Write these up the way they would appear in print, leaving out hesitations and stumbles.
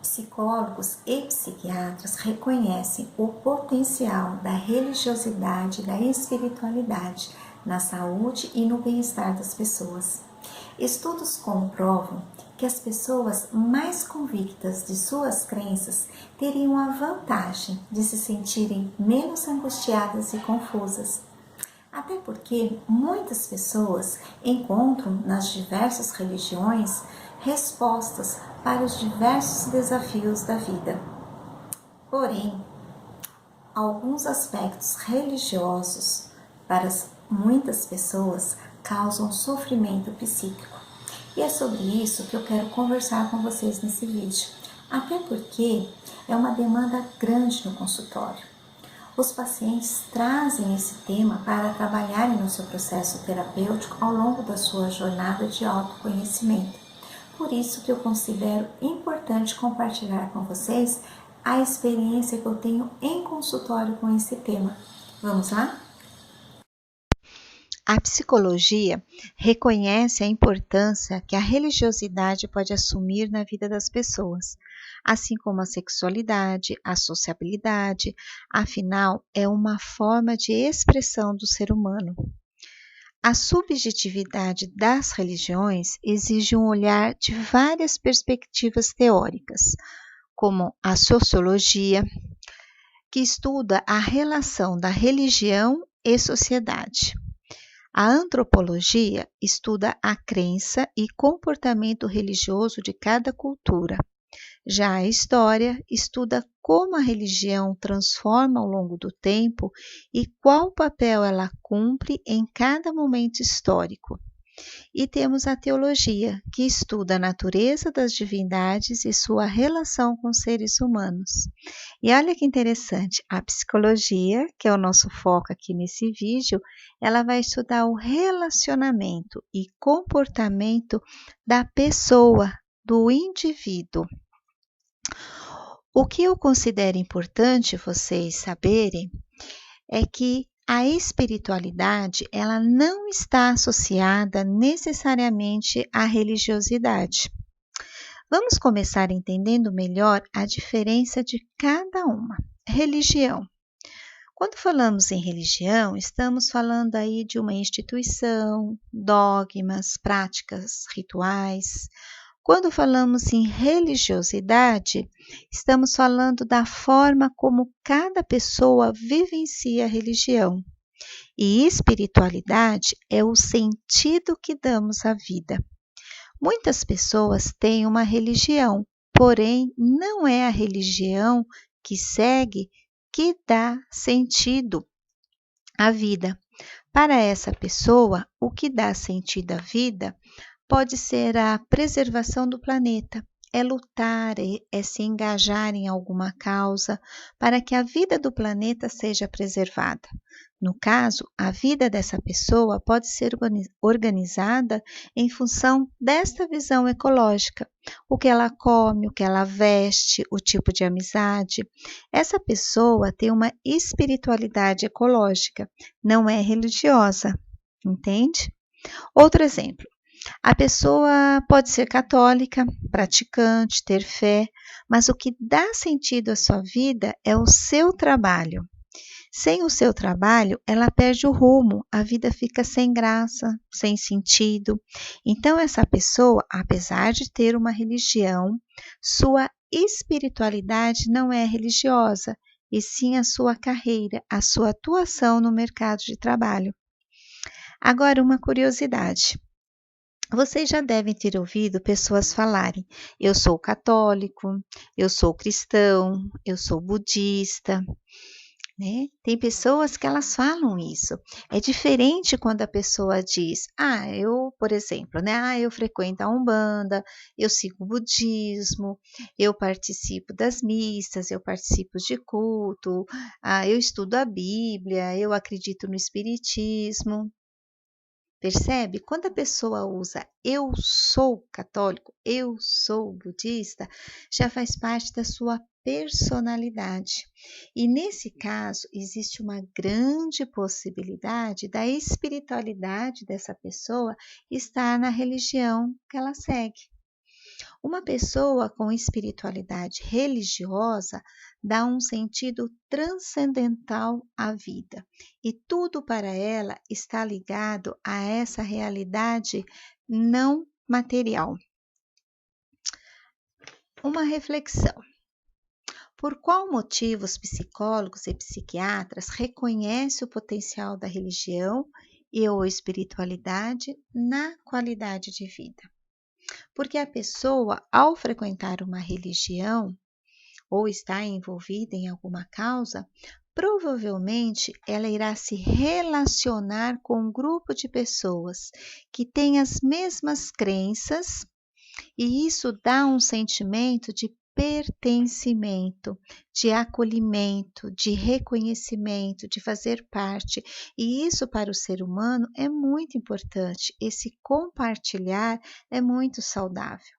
Psicólogos e psiquiatras reconhecem o potencial da religiosidade e da espiritualidade na saúde e no bem-estar das pessoas. Estudos comprovam que as pessoas mais convictas de suas crenças teriam a vantagem de se sentirem menos angustiadas e confusas. Até porque muitas pessoas encontram nas diversas religiões respostas para os diversos desafios da vida. Porém, alguns aspectos religiosos para muitas pessoas causam sofrimento psíquico. E é sobre isso que eu quero conversar com vocês nesse vídeo, até porque é uma demanda grande no consultório. Os pacientes trazem esse tema para trabalharem no seu processo terapêutico ao longo da sua jornada de autoconhecimento. Por isso que eu considero importante compartilhar com vocês a experiência que eu tenho em consultório com esse tema. Vamos lá? A psicologia reconhece a importância que a religiosidade pode assumir na vida das pessoas, assim como a sexualidade, a sociabilidade, afinal, é uma forma de expressão do ser humano. A subjetividade das religiões exige um olhar de várias perspectivas teóricas, como a sociologia, que estuda a relação da religião e sociedade. A antropologia estuda a crença e comportamento religioso de cada cultura. Já a história estuda como a religião transforma ao longo do tempo e qual papel ela cumpre em cada momento histórico. E temos a teologia, que estuda a natureza das divindades e sua relação com os seres humanos. E olha que interessante, a psicologia, que é o nosso foco aqui nesse vídeo, ela vai estudar o relacionamento e comportamento da pessoa, do indivíduo. O que eu considero importante vocês saberem é que a espiritualidade, ela não está associada necessariamente à religiosidade. Vamos começar entendendo melhor a diferença de cada uma. Religião. Quando falamos em religião, estamos falando aí de uma instituição, dogmas, práticas, rituais. Quando falamos em religiosidade, estamos falando da forma como cada pessoa vivencia a religião. E espiritualidade é o sentido que damos à vida. Muitas pessoas têm uma religião, porém não é a religião que segue que dá sentido à vida. Para essa pessoa, o que dá sentido à vida pode ser a preservação do planeta, é lutar, é se engajar em alguma causa para que a vida do planeta seja preservada. No caso, a vida dessa pessoa pode ser organizada em função desta visão ecológica. O que ela come, o que ela veste, o tipo de amizade. Essa pessoa tem uma espiritualidade ecológica, não é religiosa, entende? Outro exemplo. A pessoa pode ser católica, praticante, ter fé, mas o que dá sentido à sua vida é o seu trabalho. Sem o seu trabalho, ela perde o rumo, a vida fica sem graça, sem sentido. Então, essa pessoa, apesar de ter uma religião, sua espiritualidade não é religiosa, e sim a sua carreira, a sua atuação no mercado de trabalho. Agora, uma curiosidade. Vocês já devem ter ouvido pessoas falarem: eu sou católico, eu sou cristão, eu sou budista, né? Tem pessoas que elas falam isso. É diferente quando a pessoa diz: eu, por exemplo, né? Eu frequento a Umbanda, eu sigo o budismo, eu participo das missas, eu participo de culto, eu estudo a Bíblia, eu acredito no Espiritismo. Percebe? Quando a pessoa usa eu sou católico, eu sou budista, já faz parte da sua personalidade. E nesse caso, existe uma grande possibilidade da espiritualidade dessa pessoa estar na religião que ela segue. Uma pessoa com espiritualidade religiosa dá um sentido transcendental à vida e tudo para ela está ligado a essa realidade não material. Uma reflexão. Por qual motivo os psicólogos e psiquiatras reconhecem o potencial da religião e ou espiritualidade na qualidade de vida? Porque a pessoa, ao frequentar uma religião ou estar envolvida em alguma causa, provavelmente ela irá se relacionar com um grupo de pessoas que têm as mesmas crenças e isso dá um sentimento de pertencimento, de acolhimento, de reconhecimento, de fazer parte. E isso para o ser humano é muito importante. Esse compartilhar é muito saudável.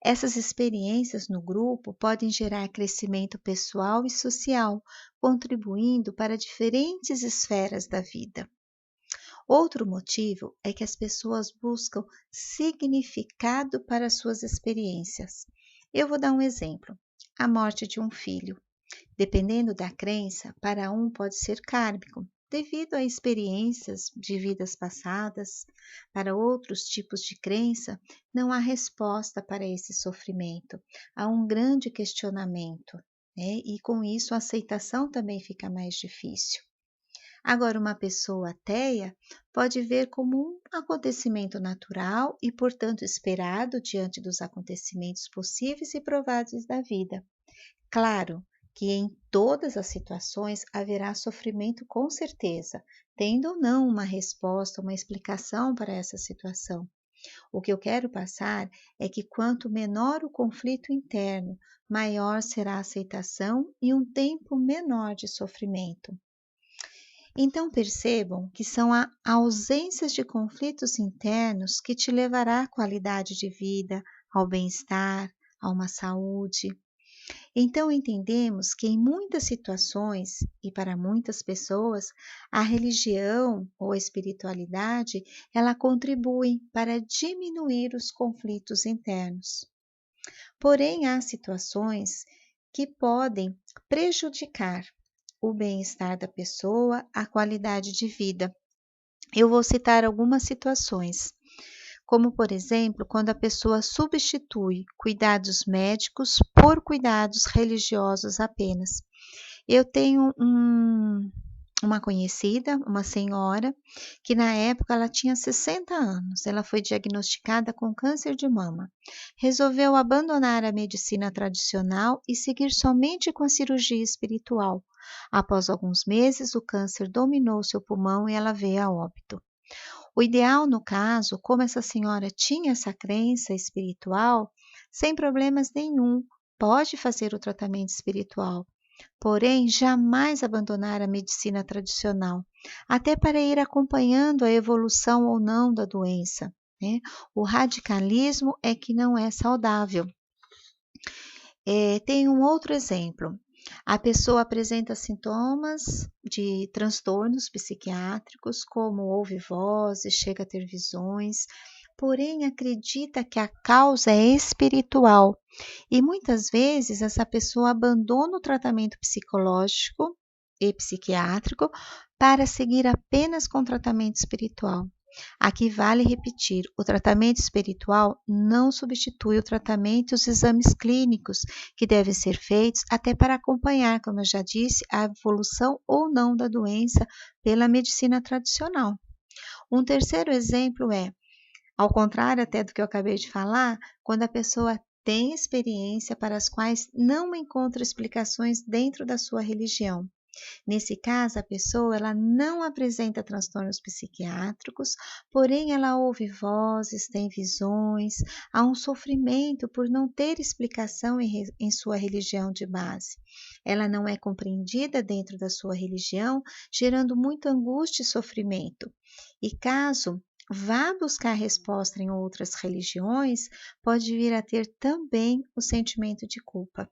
Essas experiências no grupo podem gerar crescimento pessoal e social, contribuindo para diferentes esferas da vida. Outro motivo é que as pessoas buscam significado para suas experiências. Eu vou dar um exemplo: a morte de um filho. Dependendo da crença, para um pode ser kármico, devido a experiências de vidas passadas. Para outros tipos de crença, não há resposta para esse sofrimento. Há um grande questionamento, né? E com isso a aceitação também fica mais difícil. Agora, uma pessoa ateia pode ver como um acontecimento natural e, portanto, esperado diante dos acontecimentos possíveis e prováveis da vida. Claro que em todas as situações haverá sofrimento com certeza, tendo ou não uma resposta, uma explicação para essa situação. O que eu quero passar é que quanto menor o conflito interno, maior será a aceitação e um tempo menor de sofrimento. Então percebam que são a ausências de conflitos internos que te levará à qualidade de vida, ao bem-estar, a uma saúde. Então entendemos que em muitas situações e para muitas pessoas, a religião ou a espiritualidade, ela contribui para diminuir os conflitos internos. Porém, há situações que podem prejudicar o bem-estar da pessoa, a qualidade de vida. Eu vou citar algumas situações, como por exemplo, quando a pessoa substitui cuidados médicos por cuidados religiosos apenas. Eu tenho uma conhecida, uma senhora, que na época ela tinha 60 anos. Ela foi diagnosticada com câncer de mama. Resolveu abandonar a medicina tradicional e seguir somente com a cirurgia espiritual. Após alguns meses, o câncer dominou seu pulmão e ela veio a óbito. O ideal, no caso, como essa senhora tinha essa crença espiritual, sem problemas nenhum, pode fazer o tratamento espiritual. Porém, jamais abandonar a medicina tradicional, até para ir acompanhando a evolução ou não da doença, né? O radicalismo é que não é saudável. Tem um outro exemplo. A pessoa apresenta sintomas de transtornos psiquiátricos, como ouve vozes, chega a ter visões, porém acredita que a causa é espiritual. E muitas vezes essa pessoa abandona o tratamento psicológico e psiquiátrico para seguir apenas com o tratamento espiritual. Aqui vale repetir: o tratamento espiritual não substitui o tratamento e os exames clínicos que devem ser feitos até para acompanhar, como eu já disse, a evolução ou não da doença pela medicina tradicional. Um terceiro exemplo é, ao contrário até do que eu acabei de falar, quando a pessoa tem experiência para as quais não encontra explicações dentro da sua religião. Nesse caso, a pessoa ela não apresenta transtornos psiquiátricos, porém ela ouve vozes, tem visões, há um sofrimento por não ter explicação em sua religião de base. Ela não é compreendida dentro da sua religião, gerando muita angústia e sofrimento. E caso vá buscar resposta em outras religiões, pode vir a ter também o sentimento de culpa.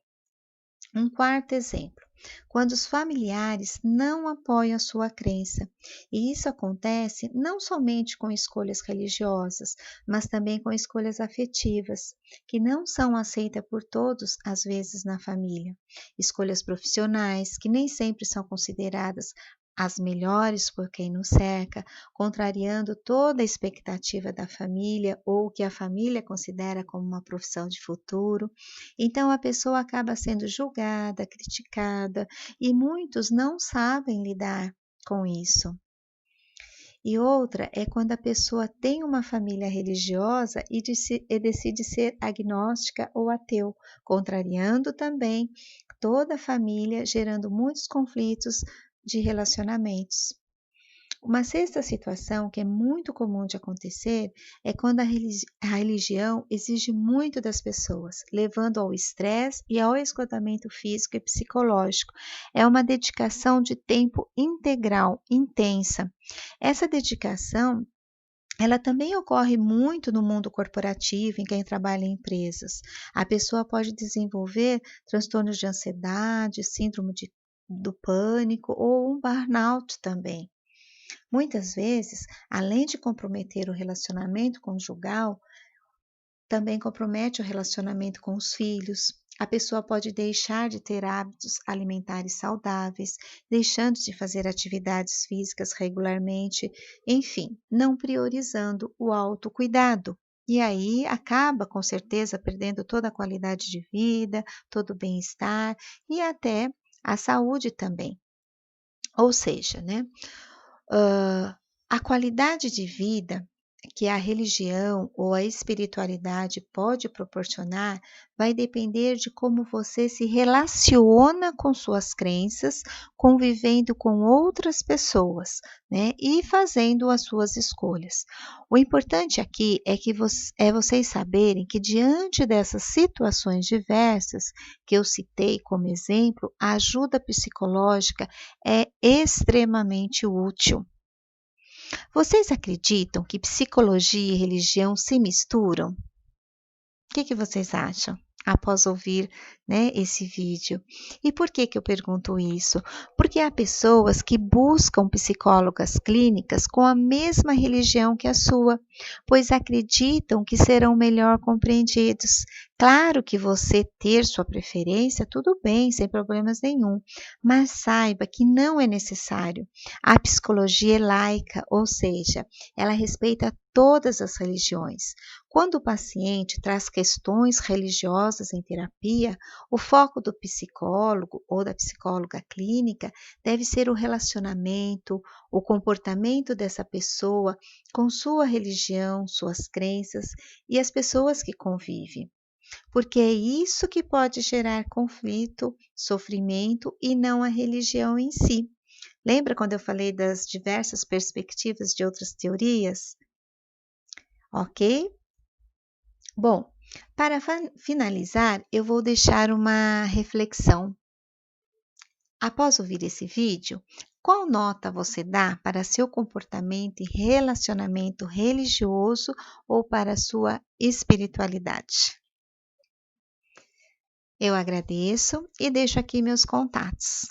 Um quarto exemplo, quando os familiares não apoiam a sua crença. E isso acontece não somente com escolhas religiosas, mas também com escolhas afetivas, que não são aceitas por todos, às vezes, na família. Escolhas profissionais, que nem sempre são consideradas as melhores por quem nos cerca, contrariando toda a expectativa da família ou o que a família considera como uma profissão de futuro. Então a pessoa acaba sendo julgada, criticada e muitos não sabem lidar com isso. E outra é quando a pessoa tem uma família religiosa e decide ser agnóstica ou ateu, contrariando também toda a família, gerando muitos conflitos de relacionamentos. Uma sexta situação que é muito comum de acontecer é quando a religião exige muito das pessoas, levando ao estresse e ao esgotamento físico e psicológico. É uma dedicação de tempo integral, intensa. Essa dedicação ela também ocorre muito no mundo corporativo, em quem trabalha em empresas. A pessoa pode desenvolver transtornos de ansiedade, do pânico ou um burnout também. Muitas vezes, além de comprometer o relacionamento conjugal, também compromete o relacionamento com os filhos. A pessoa pode deixar de ter hábitos alimentares saudáveis, deixando de fazer atividades físicas regularmente, enfim, não priorizando o autocuidado. E aí acaba, com certeza, perdendo toda a qualidade de vida, todo o bem-estar e até a saúde também. Ou seja, né? A qualidade de vida que a religião ou a espiritualidade pode proporcionar vai depender de como você se relaciona com suas crenças, convivendo com outras pessoas, né, e fazendo as suas escolhas. O importante aqui é que vocês saberem que diante dessas situações diversas que eu citei como exemplo, a ajuda psicológica é extremamente útil. Vocês acreditam que psicologia e religião se misturam? O que vocês acham após ouvir, né, esse vídeo? E por que eu pergunto isso? Porque há pessoas que buscam psicólogas clínicas com a mesma religião que a sua, pois acreditam que serão melhor compreendidos. Claro que você ter sua preferência, tudo bem, sem problemas nenhum, mas saiba que não é necessário. A psicologia é laica, ou seja, ela respeita todas as religiões. Quando o paciente traz questões religiosas em terapia, o foco do psicólogo ou da psicóloga clínica deve ser o relacionamento, o comportamento dessa pessoa com sua religião, suas crenças e as pessoas que convivem. Porque é isso que pode gerar conflito, sofrimento e não a religião em si. Lembra quando eu falei das diversas perspectivas de outras teorias? Ok? Bom, para finalizar, eu vou deixar uma reflexão. Após ouvir esse vídeo, qual nota você dá para seu comportamento e relacionamento religioso ou para sua espiritualidade? Eu agradeço e deixo aqui meus contatos.